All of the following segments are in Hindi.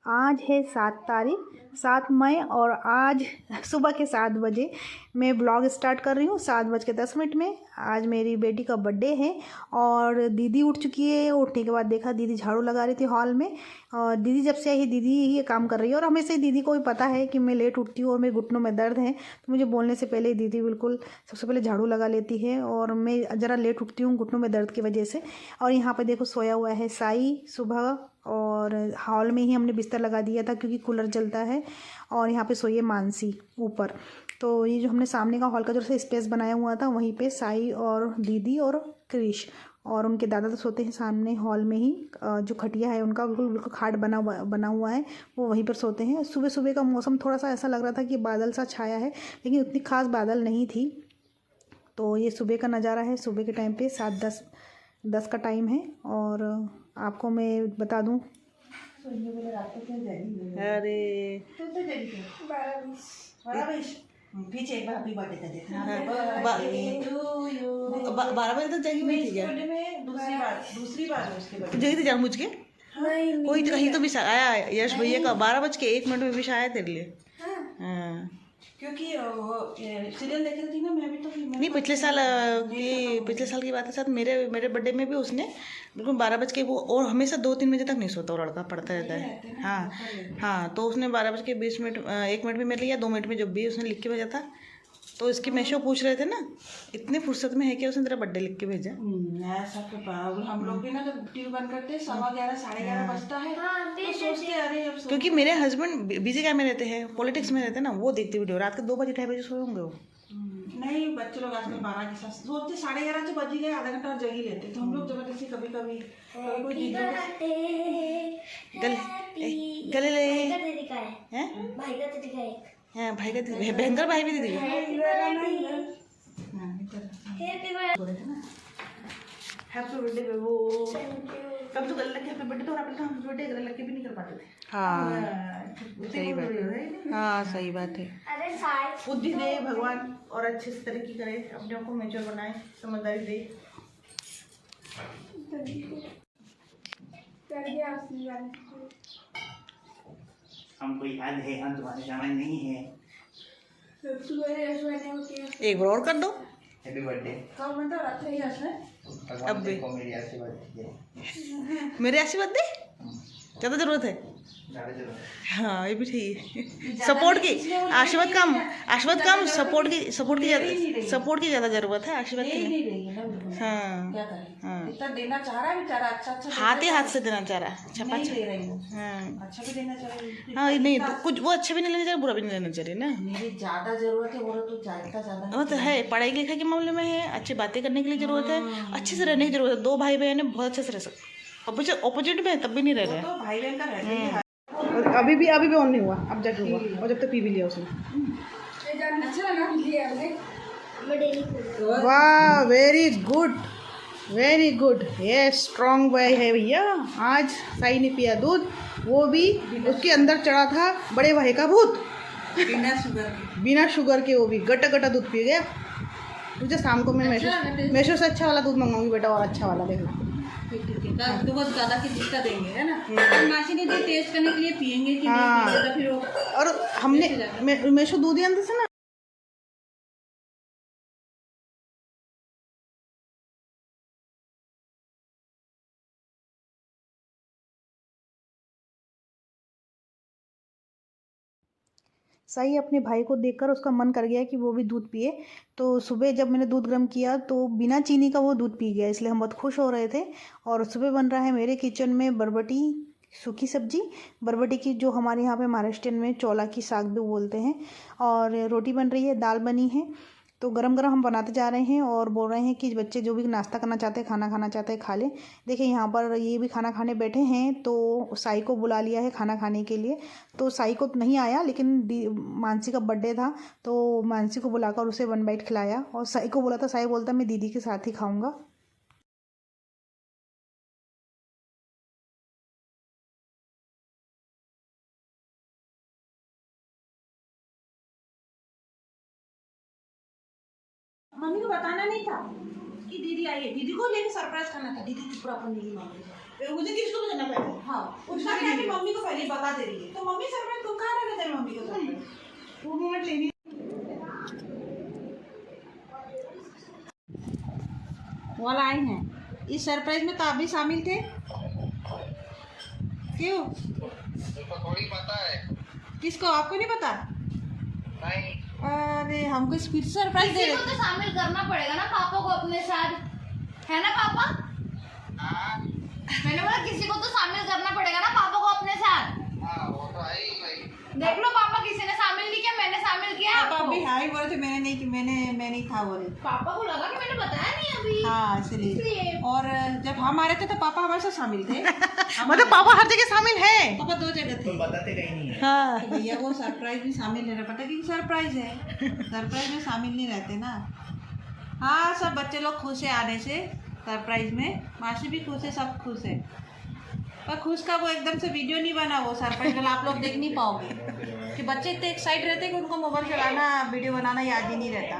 आज है 7 मई और आज सुबह के 7 बजे मैं ब्लॉग स्टार्ट कर रही हूँ। 7:10 में आज मेरी बेटी का बर्थडे है और दीदी उठ चुकी है। उठने के बाद देखा दीदी झाड़ू लगा रही थी हॉल में, और दीदी जब से आई दीदी ये काम कर रही है। और हमेशा ही दीदी को भी पता है कि मैं लेट उठती हूँ और मेरे घुटनों में दर्द है, तो मुझे बोलने से पहले दीदी बिल्कुल सबसे पहले झाड़ू लगा लेती है और मैं ज़रा लेट उठती हूँ घुटनों में दर्द की वजह से। और यहाँ पर देखो सोया हुआ है साई सुबह, और हॉल में ही हमने बिस्तर लगा दिया था क्योंकि कूलर चलता है। और यहाँ पे सोई है मानसी ऊपर। तो ये जो हमने सामने का हॉल का जो स्पेस बनाया हुआ था वहीं पे साई और दीदी और क्रिश और उनके दादा तो सोते हैं सामने हॉल में ही। जो खटिया है उनका बिल्कुल खाट बना हुआ है, वो वहीं पर सोते हैं। सुबह सुबह का मौसम थोड़ा सा ऐसा लग रहा था कि बादल सा छाया है, लेकिन उतनी खास बादल नहीं थी। तो ये सुबह का नज़ारा है। सुबह के टाइम पे 7:10 का टाइम है। और आपको मैं बता दूं, अरे 12:20 पीछे एक बार हैप्पी बर्थडे कर देते हैं। 12 बजे तक जागी हुई थी क्या? दूसरी बार है उसके बर्थडे जगी थी जान मुझ के कोई तो कहीं तो भी आया यश भैया का 12:01 में भी आया तेरे लिए। हाँ क्योंकि सीरियल देख रही थी ना मैं भी, तो नहीं पिछले साल की बात है साथ मेरे बर्थडे में भी उसने बिल्कुल 12 बज के वो, और हमेशा 2-3 बजे तक नहीं सोता वो लड़का, पढ़ता रहता है। हाँ तो उसने 12:20 1 मिनट में मेरे लिए या 2 मिनट में जब भी उसने लिख के भेजा था। तो इसकी मेशो पूछ रहे थे ना इतनी फुर्सत में है कि उसने तेरा बर्थडे लिख के भेजा। ऐसा तो हम लोग भी ना जब टीवी बंद करते 11:15 11:30 बजता है तो सोचते अरे अब क्योंकि मेरे हस्बैंड बिजी क्या में रहते हैं, पॉलिटिक्स में रहते हैं ना, वो देखते वीडियो रात के 2 बजे 2:30 बजे सोए होंगे वो। नहीं बच्चे लोग आजकल 12 के साथ सोचते 11:30 बज ही गए, आधा घंटा और जग ही लेते। तो हम लोग जबरदस्ती कभी कभी कोई चीज गले ले हैं भाई का तो दिखाए। हाँ भाई का भयंकर भाई भी दीदी हैप्पी बर्थडे वो कब तो गले लगे हैप्पी बर्थडे, तो अपन तो हैप्पी बर्थडे गले लगे भी नहीं कर पाते थे। हाँ सही बात है। हाँ सही बात है। बुद्धि दे भगवान और अच्छे से तरक्की करे, अपने आप को मैच्योर बनाए, समझदारी दे। हमको याद है, हम तुम्हारे सामने नहीं है। एक बार और कर दो। Happy birthday. कब बनता है रात में ही हंसना अब देखो मेरी आशीर्वाद दीजिए। मेरे आशीर्वाद दे, ज़्यादा ज़रूरत है। ज़्यादा जरूरत है। हाँ ये भी ठीक है। सपोर्ट की आशीर्वाद कम सपोर्ट की ज़्यादा ज़रूरत है, आशीर्वाद की नहीं। हाँ क्या करें, हाँ इतना देना चाह रहा है बेचारा, अच्छा हाथ ही हाथ से देना चाह रहा है। छपा नहीं दे रही हूँ, हाँ अच्छा भी देना चाह रही हूँ। हाँ नहीं तो कुछ वो अच्छे भी नहीं लेना चाहिए, बुरा भी नहीं लेना चाहिए ना। मेरी ज्यादा जरूरत है वो तो ज्यादा वो तो है, पढ़ाई लिखाई के मामले में है, अच्छी बातें करने के लिए ज़रूरत है, अच्छे से रहने की ज़रूरत है। 2 भाई बहन है, बहुत अच्छे से रह सकते। ऑपोजिट में तब भी नहीं रह रहे। तो भाई बहन का रहते ही है। और अभी भी ऑन नहीं हुआ, अब जाके हुआ, और जब तक पी भी लिया उसने। वाह वेरी गुड ये स्ट्रॉन्ग बॉय है भैया। आज साई ने पिया दूध, वो भी उसके अंदर चढ़ा था बड़े भाई का भूत, बिना शुगर के वो भी गटा दूध पी गया। तुझे शाम को मैं मेशो से अच्छा वाला दूध मंगाऊंगी बेटा, और अच्छा वाला देखना। तो बहुत ज़्यादा की दिक्कत देंगे है ना, मासी ने दी टेस्ट करने के लिए पियेंगे कि हाँ। नहीं पिएगा फिर वो। और हमने मेशो दूध ही अंदर से ना सही अपने भाई को देखकर उसका मन कर गया कि वो भी दूध पिए। तो सुबह जब मैंने दूध गर्म किया तो बिना चीनी का वो दूध पी गया, इसलिए हम बहुत खुश हो रहे थे। और सुबह बन रहा है मेरे किचन में बरबटी सूखी सब्जी, बरबटी की जो हमारे यहाँ पे महाराष्ट्र में चौला की साग भी बोलते हैं। और रोटी बन रही है, दाल बनी है। तो गरम गरम हम बनाते जा रहे हैं और बोल रहे हैं कि बच्चे जो भी नाश्ता करना चाहते हैं, खाना खाना चाहते हैं, खा लें। देखिए यहाँ पर ये भी खाना खाने बैठे हैं, तो साई को बुला लिया है खाना खाने के लिए। तो साई को नहीं आया, लेकिन मानसी का बर्थडे था तो मानसी को बुलाकर उसे 1 बाइट खिलाया। और साई को बोला था, साई बोलता मैं दीदी के साथ ही खाऊँगा। मम्मी को बताना नहीं था कि दीदी आई है, दीदी को लेके सरप्राइज करना था। दीदी चुप रहा, अपन नहीं मांग रही। मुझे किसको तो देना पहले? हाँ, उसका क्या कि मम्मी को पहले बता दे रही है, तो मम्मी सरप्राइज तुम कहाँ रहने दे मम्मी को सरप्राइज, वो मोमेंट लेनी। वाला आए हैं इस सरप्राइज में, तो आप भी शामिल थे क्यों? तो थोड़ी पता है। किसको? आपको नहीं पता? नहीं। अरे हमको फिर सरप्राइज दे रहे किसी को तो शामिल करना पड़ेगा ना पापा को अपने साथ, है ना पापा? हाँ मैंने बोला किसी को तो शामिल करना पड़ेगा ना पापा को अपने साथ। हाँ, वो तो है ही भाई। देख लो पापा, किसी ने शामिल नहीं किया, मैंने शामिल किया पापा आपको। अभी हाँ ही बोले थे, मैंने नहीं कि मैं नहीं था बोले। पापा को लगा कि मैंने बताया नहीं अभी। हाँ इसलिए। और जब हम आ रहे थे तो पापा हमारे साथ शामिल थे। मतलब पापा हर जगह शामिल है। पापा 2 जगह थे। तुम बताते कहीं नहीं है। हाँ तो भैया वो सरप्राइज में शामिल नहीं रहे, पता कि सरप्राइज है, सरप्राइज में शामिल नहीं रहते ना। हाँ सब बच्चे लोग खुश है आने से सरप्राइज में, मासी भी खुश है, सब खुश है। पर खुश का वो एकदम से वीडियो नहीं बना, वो सरप्राइज वाला आप लोग देख नहीं पाओगे कि बच्चे इतने एक्साइट रहते कि उनको मोबाइल चलाना वीडियो बनाना याद ही नहीं रहता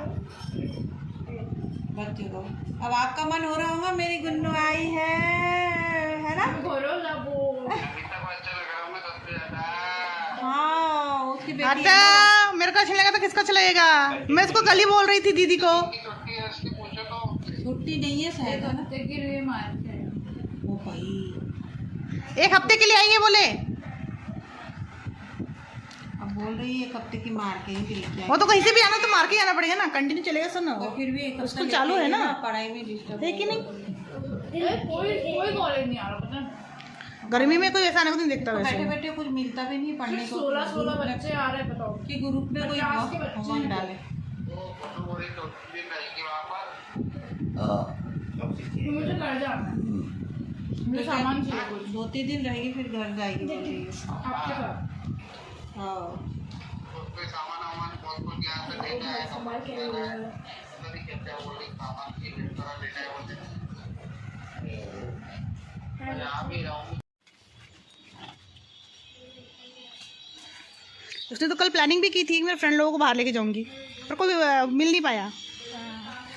बच्चों को। अब आपका मन हो रहा होगा मेरी गुन्नू आई है ना? घोरो लबो। नमिता को अच्छा लग रहा हूँ मैं सबसे ज्यादा। हाँ उसकी बेटी है अच्छा ना। मेरे को अच्छा लगा तो किसको अच्छा लगेगा? मैं इसको कल ही बोल रही थी दीदी को। की छुट्टी है उसकी, पूछो तो। छुट्टी नहीं है शायद, है ना? ओ भाई 1 हफ्ते के लिए आएंगे बोले। अब बोल रही है 1 हफ्ते की मार के ही लेके वो तो कहीं से भी आना तो मार के आना पड़ेगा ना, कंटिन्यू चलेगा सर ना। तो फिर भी 1 उसको चालू है ना, पढ़ाई में डिस्टर्ब है कि नहीं? कोई कॉलेज नहीं आ रहा पता है। गर्मी में कोई ऐसा आने को नहीं देखता बैठे वैसे। बैठे कुछ मिलता भी नहीं पढ़ने को। 16 बच्चे आ रहे हैं बताओ। कि ग्रुप में कोई 50 के बच्चे होमवर्क हैं। डाले। वो फोटो बोली 2 दिन रहेगी वहाँ पर। अब सीखिए। मुझे घर जाना है, मुझे सामान चाहिए कुछ 2-3 दिन रहेगी फिर घर जाएगी बोल रही है। आपके साथ। हाँ उसके सामान वामान बहुत कुछ यहाँ से लेना है, सामान लेना है। तो नहीं कहते हैं, बोल रही सामान की तरह लेना है बोलते। मैं यहाँ भी रहूँगी। उसने तो कल प्लानिंग भी की थी कि मैं फ्रेंड लोगों को बाहर लेके जाऊंगी, पर कोई मिल नहीं पाया।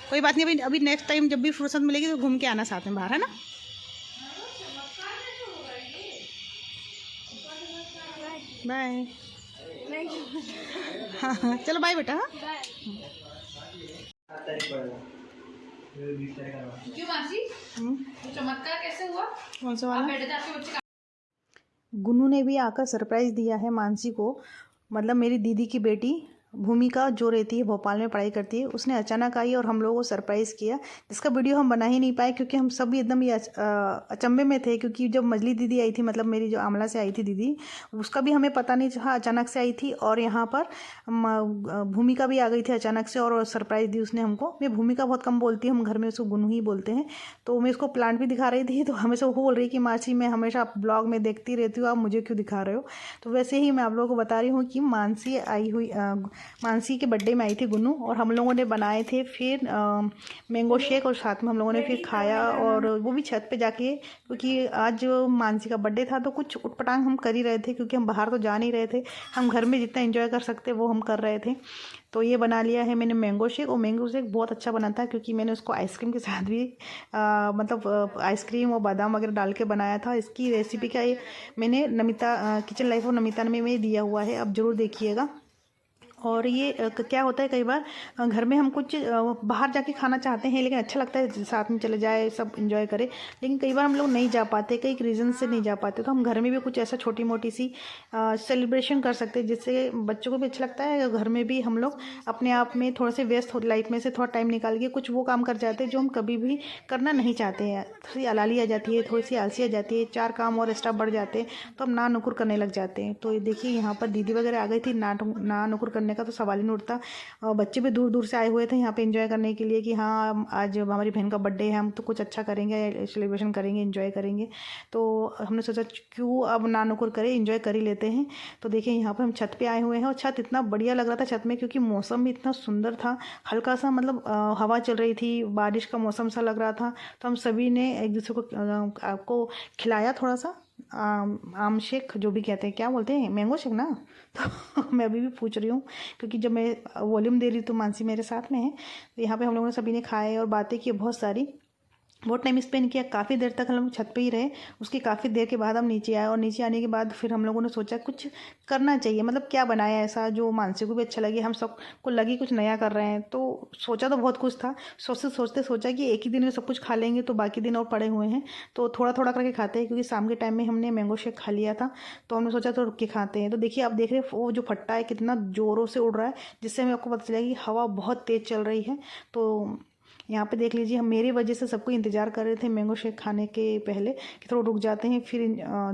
कोई बात नहीं, अभी अभी नेक्स्ट टाइम जब भी फुर्सत मिलेगी तो घूम के आना साथ में बाहर, है ना? बाय। हाँ चलो बाय बेटा। हाँ क्यों मासी? तो चमत्कार कैसे हुआ? कौन सा आप वाला? बैठे थे, आपके बच्चे गुन्नू ने भी आकर सरप्राइज़ दिया है मानसी को। मतलब मेरी दीदी की बेटी भूमिका जो रहती है भोपाल में पढ़ाई करती है, उसने अचानक आई और हम लोगों को सरप्राइज़ किया, जिसका वीडियो हम बना ही नहीं पाए क्योंकि हम सब एकदम ही अचंभे में थे। क्योंकि जब मजली दीदी आई थी, मतलब मेरी जो आमला से आई थी दीदी, उसका भी हमें पता नहीं था, अचानक से आई थी। और यहाँ पर भूमिका भी आ गई थी अचानक से और सरप्राइज़ दी उसने हमको। मैं भूमिका बहुत कम बोलती हूँ, हम घर में उसको गुन्नू ही बोलते हैं। तो मैं उसको प्लांट भी दिखा रही थी, तो हमेशा वो बोल रही कि मासी मैं हमेशा ब्लॉग में देखती रहती हूँ, आप मुझे क्यों दिखा रहे हो? तो वैसे ही मैं आप लोगों को बता रही हूँ कि मानसी के बर्थडे में आई थी गुन्नू, और हम लोगों ने बनाए थे फिर मैंगो शेक, और साथ में हम लोगों ने फिर खाया, और वो भी छत पे जाके, क्योंकि आज मानसी का बर्थडे था तो कुछ उटपटांग हम कर ही रहे थे, क्योंकि हम बाहर तो जा नहीं रहे थे, हम घर में जितना एंजॉय कर सकते वो हम कर रहे थे। तो ये बना लिया है मैंने मैंगो शेक, और मैंगो शेक बहुत अच्छा बना था क्योंकि मैंने उसको आइसक्रीम के साथ भी मतलब आइसक्रीम और बादाम वगैरह डाल के बनाया था। इसकी रेसिपी का ये मैंने नमिता किचन लाइफ और नमिता में दिया हुआ है, आप ज़रूर देखिएगा। और ये क्या होता है, कई बार घर में हम कुछ बाहर जाके खाना चाहते हैं, लेकिन अच्छा लगता है साथ में चले जाए सब एंजॉय करें, लेकिन कई बार हम लोग नहीं जा पाते, कई रीज़न से नहीं जा पाते, तो हम घर में भी कुछ ऐसा छोटी मोटी सी सेलिब्रेशन कर सकते हैं, जिससे बच्चों को भी अच्छा लगता है। घर में भी हम लोग अपने आप में थोड़े से व्यस्त लाइफ में से थोड़ा टाइम निकाल के कुछ वो काम कर जाते हैं जो हम कभी भी करना नहीं चाहते हैं। थोड़ी अलाली आ जाती है, थोड़ी सी आलसी आ जाती है, 4 काम और एक्स्ट्रा बढ़ जाते हैं, तो हम ना नुकुर करने लग जाते हैं। तो देखिए यहाँ पर दीदी वगैरह आ गई थी, ना नुकुर करने का तो सवाल ही नहीं उठता। बच्चे भी दूर दूर से आए हुए थे यहाँ पे एंजॉय करने के लिए कि हाँ आज हमारी बहन का बर्थडे है, हम तो कुछ अच्छा करेंगे, सेलिब्रेशन करेंगे, एंजॉय करेंगे। तो हमने सोचा क्यों अब ना नुकुर करें, एंजॉय कर ही लेते हैं। तो देखिए यहाँ पर हम छत पे आए हुए हैं, और छत इतना बढ़िया लग रहा था छत में, क्योंकि मौसम भी इतना सुंदर था, हल्का सा मतलब हवा चल रही थी, बारिश का मौसम सा लग रहा था। तो हम सभी ने एक दूसरे को आपको खिलाया थोड़ा सा आम शेक, जो भी कहते हैं, क्या बोलते हैं, मैंगो शेक ना। तो मैं अभी भी पूछ रही हूँ क्योंकि जब मैं वॉल्यूम दे रही तो मानसी मेरे साथ में है। तो यहाँ पे हम लोगों ने सभी ने खाए और बातें की बहुत सारी। बहुत टाइम स्पेंड किया, काफ़ी देर तक हम लोग छत पे ही रहे। उसके काफ़ी देर के बाद हम नीचे आए और नीचे आने के बाद फिर हम लोगों ने सोचा कुछ करना चाहिए, मतलब क्या बनाया ऐसा जो मानसी को भी अच्छा लगे, हम सबको लगे कुछ नया कर रहे हैं। तो सोचा तो बहुत कुछ था, सोचते सोचते सोचा कि एक ही दिन में सब कुछ खा लेंगे तो बाकी दिन और पड़े हुए हैं तो थोड़ा थोड़ा करके खाते हैं, क्योंकि शाम के टाइम में हमने मैंगो शेक खा लिया था तो हमने सोचा तो रुक के खाते हैं। तो देखिए आप देख रहे हैं वो जो फट्टा है कितना ज़ोरों से उड़ रहा है, जिससे हमें आपको पता चलेगा कि हवा बहुत तेज़ चल रही है। तो यहाँ पे देख लीजिए, हम मेरी वजह से सबको इंतज़ार कर रहे थे मैंगो शेक खाने के पहले कि थोड़ा रुक जाते हैं फिर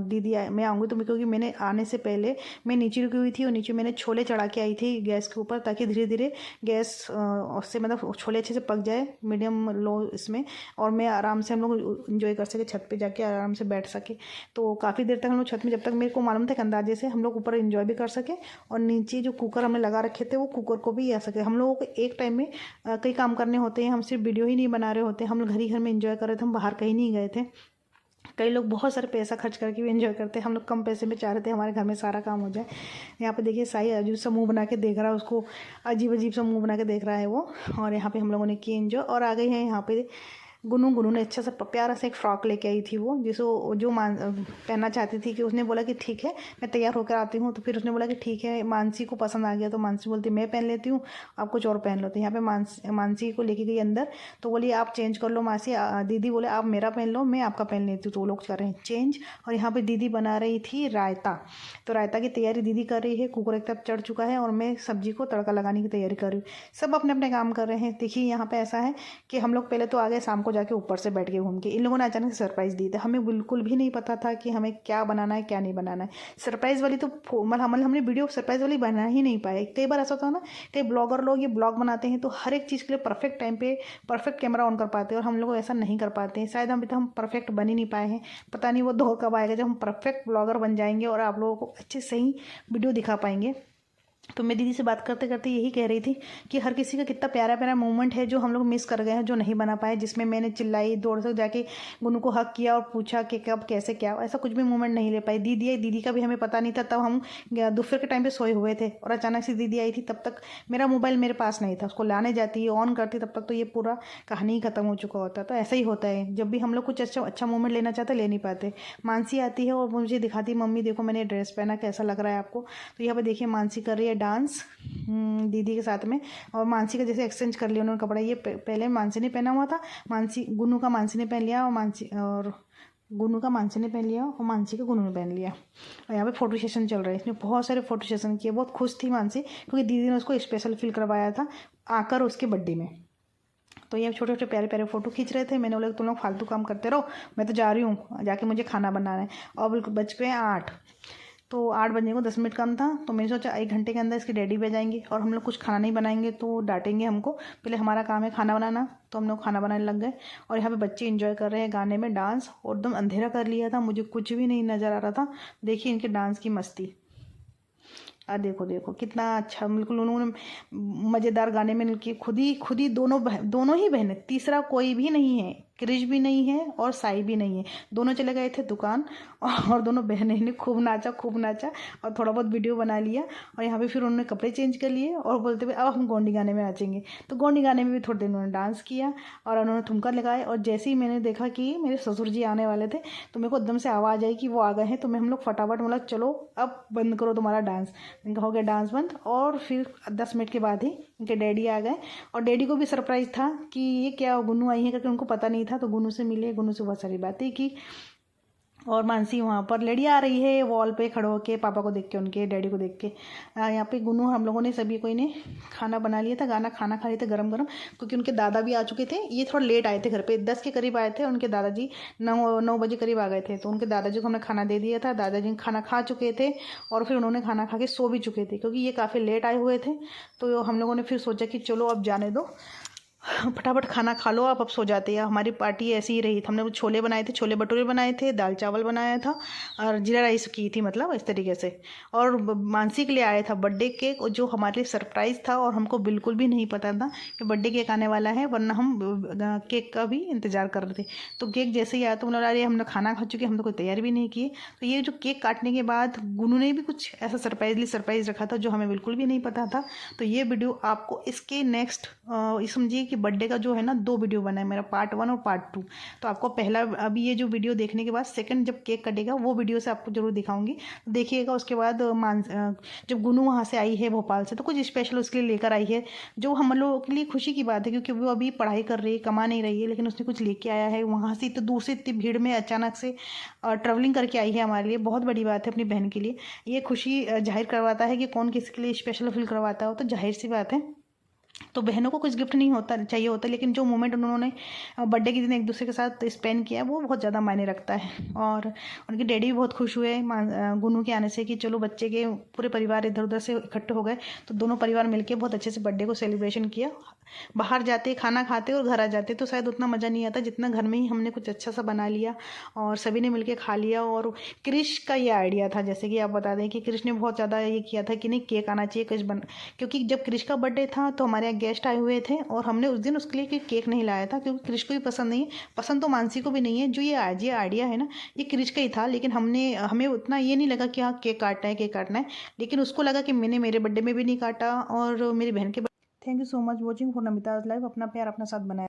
दीदी मैं आऊँगी। तो क्योंकि मैंने आने से पहले मैं नीचे रुकी हुई थी और नीचे मैंने छोले चढ़ा के आई थी गैस के ऊपर, ताकि धीरे धीरे गैस से मतलब छोले अच्छे से पक जाए मीडियम लो इसमें, और मैं आराम से हम लोग इंजॉय कर सके, छत पर जाके आराम से बैठ सके। तो काफ़ी देर तक हम लोग छत में, जब तक मेरे को मालूम था कि अंदाजे से हम लोग ऊपर इंजॉय भी कर सके और नीचे जो कुकर हमने लगा रखे थे वो कुकर को भी आ सके। हम लोगों को एक टाइम में कई काम करने होते हैं, हम सिर्फ वीडियो ही नहीं बना रहे होते, हम लोग घर ही घर में एंजॉय कर रहे थे, हम बाहर कहीं नहीं गए थे। कई लोग बहुत सारे पैसा खर्च करके भी एंजॉय करते हैं, हम लोग कम पैसे में चाह रहे थे हमारे घर में सारा काम हो जाए। यहाँ पे देखिए साई अजीब सा मुंह बना के देख रहा है, उसको अजीब अजीब सा मुंह बना के देख रहा है वो। और यहाँ पे हम लोगों ने की एंजॉय और आ गए हैं यहाँ पे गुनू ने अच्छा सा प्यारा सा एक फ़्रॉक लेके आई थी वो, जिसको जो पहनना चाहती थी कि उसने बोला कि ठीक है मैं तैयार होकर आती हूँ। तो फिर उसने बोला कि ठीक है, मानसी को पसंद आ गया तो मानसी बोलती मैं पहन लेती हूँ, आप कुछ और पहन लो। तो यहाँ पे मानसी को लेके गई अंदर, तो बोली आप चेंज कर लो मासी। दीदी बोले आप मेरा पहन लो, मैं आपका पहन लेती हूँ। तो वो लोग कर रहे हैं चेंज। और यहाँ पर दीदी बना रही थी रायता, तो रायता की तैयारी दीदी कर रही है। कुकर एक तरफ चढ़ चुका है और मैं सब्जी को तड़का लगाने की तैयारी कर रही हूँ। सब अपने अपने काम कर रहे हैं। देखिए यहाँ पे ऐसा है कि हम लोग पहले तो आ गए, शाम को जाके ऊपर से बैठ के घूम के इन लोगों ने अचानक सरप्राइज़ दी थी। हमें बिल्कुल भी नहीं पता था कि हमें क्या बनाना है क्या नहीं बनाना है। सरप्राइज़ वाली तो मतलब हमने वीडियो सरप्राइज़ वाली बना ही नहीं पाए। कई बार ऐसा होता है ना, कई ब्लॉगर लोग ये ब्लॉग बनाते हैं तो हर एक चीज़ के लिए परफेक्ट टाइम पे परफेक्ट कैमरा ऑन कर पाते हैं, और हम लोग ऐसा नहीं कर पाते हैं। शायद अभी तक हम परफेक्ट बन ही नहीं पाए हैं। पता नहीं वो दौर कब आएगा जब हम परफेक्ट ब्लॉगर बन जाएंगे और आप लोगों को अच्छे सही वीडियो दिखा पाएंगे। तो मैं दीदी से बात करते करते यही कह रही थी कि हर किसी का कितना प्यारा प्यारा मोमेंट है जो हम लोग मिस कर गए हैं, जो नहीं बना पाए, जिसमें मैंने चिल्लाई दौड़ से जाके गुनू को हक किया और पूछा कि कब कैसे क्या, ऐसा कुछ भी मोमेंट नहीं ले पाई। दीदी का भी हमें पता नहीं था, तब हम दोपहर के टाइम पे सोए हुए थे और अचानक से दीदी आई थी। तब तक मेरा मोबाइल मेरे पास नहीं था, उसको लाने जाती ऑन करती तब तक तो ये पूरा कहानी ही खत्म हो चुका होता। तो ऐसा ही होता है, जब भी हम लोग कुछ अच्छा मोमेंट लेना चाहते ले नहीं पाते। मानसी आती है और मुझे दिखाती मम्मी देखो मैंने ड्रेस पहना, कैसा लग रहा है आपको। तो यहाँ पर देखिए मानसी कर रही है डांस दीदी के साथ में, और मानसी का जैसे एक्सचेंज कर लिया उन्होंने कपड़ा। ये पहले मानसी ने पहना हुआ था, गुनू का मानसी ने पहन लिया और गुनू का मानसी ने पहन लिया और मानसी का गुनू ने पहन लिया। और यहाँ पे फोटो सेशन चल रहा है, इसमें बहुत सारे फोटो सेशन किए। बहुत खुश थी मानसी क्योंकि दीदी ने उसको स्पेशल फील करवाया था आकर उसके बर्थडे में। तो ये छोटे छोटे प्यारे प्यारे फोटो खींच रहे थे। मैंने बोला तुम लोग फालतू काम करते रहो, मैं तो जा रही हूँ, जाके मुझे खाना बनाना है। और बज पे 8, तो 8 बजने को 10 मिनट कम था। तो मैंने सोचा 1 घंटे के अंदर इसके डैडी भी आ जाएंगे और हम लोग कुछ खाना नहीं बनाएंगे तो डांटेंगे हमको। पहले हमारा काम है खाना बनाना, तो हम लोग खाना बनाने लग गए। और यहाँ पे बच्चे एंजॉय कर रहे हैं गाने में डांस, और एकदम अंधेरा कर लिया था, मुझे कुछ भी नहीं नज़र आ रहा था। देखिए इनके डांस की मस्ती, देखो कितना अच्छा, बिल्कुल उन्होंने मज़ेदार गाने में इनकी खुद ही दोनों ही बहनें, तीसरा कोई भी नहीं है, क्रिश भी नहीं है और साई भी नहीं है। दोनों चले गए थे दुकान और दोनों बहनें ने खूब नाचा और थोड़ा बहुत वीडियो बना लिया। और यहाँ पे फिर उन्होंने कपड़े चेंज कर लिए और बोलते हुए अब हम गोंडी गाने में नाचेंगे। तो गोंडी गाने में भी थोड़ी देर उन्होंने डांस किया और उन्होंने ठुमका लगाए। और जैसे ही मैंने देखा कि मेरे ससुर जी आने वाले थे तो मेरे को एकदम से आवाज़ आई कि वो आ गए हैं। तो हम लोग फटाफट बोला चलो अब बंद करो तुम्हारा डांस। इनका हो गया डांस बंद। और फिर 10 मिनट के बाद ही इनके डैडी आ गए और डैडी को भी सरप्राइज़ था कि ये क्या गुनू आई है करके, उनको पता नहीं था। तो गुनू से मिले, गुनू से बहुत सारी बातें की। और मानसी वहाँ पर लड़ी आ रही है वॉल पे खड़े होके, पापा को देख के, उनके डैडी को देख के। यहाँ पे गुनू हम लोगों ने सभी कोई ने खाना बना लिया था, खाना खा लिए थे गरम गरम, क्योंकि उनके दादा भी आ चुके थे। ये थोड़ा लेट आए थे घर पे, 10 के करीब आए थे। उनके दादाजी 9 बजे करीब आ गए थे। तो उनके दादाजी को हमने खाना दे दिया था। दादाजी खाना खा चुके थे और फिर उन्होंने खाना खा के सो भी चुके थे, क्योंकि ये काफ़ी लेट आए हुए थे। तो हम लोगों ने फिर सोचा कि चलो अब जाने दो, फटाफट खाना खा लो, आप अब सो जाते हैं। हमारी पार्टी ऐसी ही रही थी। हमने छोले बनाए थे, छोले भटूरे बनाए थे, दाल चावल बनाया था और जीरा राइस की थी, मतलब इस तरीके से। और मानसी के लिए आया था बर्थडे केक, जो हमारे लिए सरप्राइज़ था और हमको बिल्कुल भी नहीं पता था कि बर्थडे केक आने वाला है, वरना हम केक का भी इंतज़ार कर रहे थे। तो केक जैसे ही आया तो मतलब अरे हमने खाना खा चुके, हम तो कोई तैयारी भी नहीं की। तो ये जो केक काटने के बाद गुनू ने भी कुछ ऐसा सरप्राइज़ रखा था जो हमें बिल्कुल भी नहीं पता था। तो ये वीडियो आपको इसके नेक्स्ट समझिए कि बर्थडे का जो है ना 2 वीडियो बना है मेरा, पार्ट 1 और पार्ट 2। तो आपको पहला अभी ये जो वीडियो देखने के बाद सेकंड जब केक कटेगा वो वीडियो से आपको जरूर दिखाऊंगी, देखिएगा। उसके बाद जब गुनू वहाँ से आई है भोपाल से, तो कुछ स्पेशल उसके लिए लेकर आई है, जो हम लोगों के लिए खुशी की बात है, क्योंकि वो अभी पढ़ाई कर रही है, कमा नहीं रही है, लेकिन उसने कुछ लेके आया है वहाँ से। इतनी दूर से इतनी भीड़ में अचानक से ट्रैवलिंग करके आई है, हमारे लिए बहुत बड़ी बात है, अपनी बहन के लिए। ये खुशी जाहिर करवाता है कि कौन किसके लिए स्पेशल फील करवाता हो, तो जाहिर सी बात है। तो बहनों को कुछ गिफ्ट नहीं होता चाहिए होता, लेकिन जो मोमेंट उन्होंने बर्थडे के दिन एक दूसरे के साथ स्पेंड किया वो बहुत ज़्यादा मायने रखता है। और उनके डैडी भी बहुत खुश हुए गुनू के आने से, कि चलो बच्चे के पूरे परिवार इधर उधर से इकट्ठे हो गए, तो दोनों परिवार मिलके बहुत अच्छे से बर्थडे को सेलिब्रेशन किया। बाहर जाते खाना खाते और घर आ जाते तो शायद उतना मज़ा नहीं आता जितना घर में ही हमने कुछ अच्छा सा बना लिया और सभी ने मिलके खा लिया। और क्रिश का ये आइडिया था, जैसे कि आप बता दें कि क्रिश ने बहुत ज़्यादा ये किया था कि नहीं केक आना चाहिए क्रिश क्योंकि जब क्रिश का बर्थडे था तो हमारे यहाँ गेस्ट आए हुए थे और हमने उस दिन उसके लिए केक नहीं लाया था, क्योंकि क्रिश को भी पसंद नहीं है, पसंद तो मानसी को भी नहीं है। जो ये आइडिया है ना, ये क्रिश का ही था, लेकिन हमें उतना ये नहीं लगा कि हाँ केक काटना है, लेकिन उसको लगा कि मैंने मेरे बर्थडे में भी नहीं काटा और मेरी बहन के। Thank you so much watching for Namita's live. अपना प्यार अपना साथ बनाए।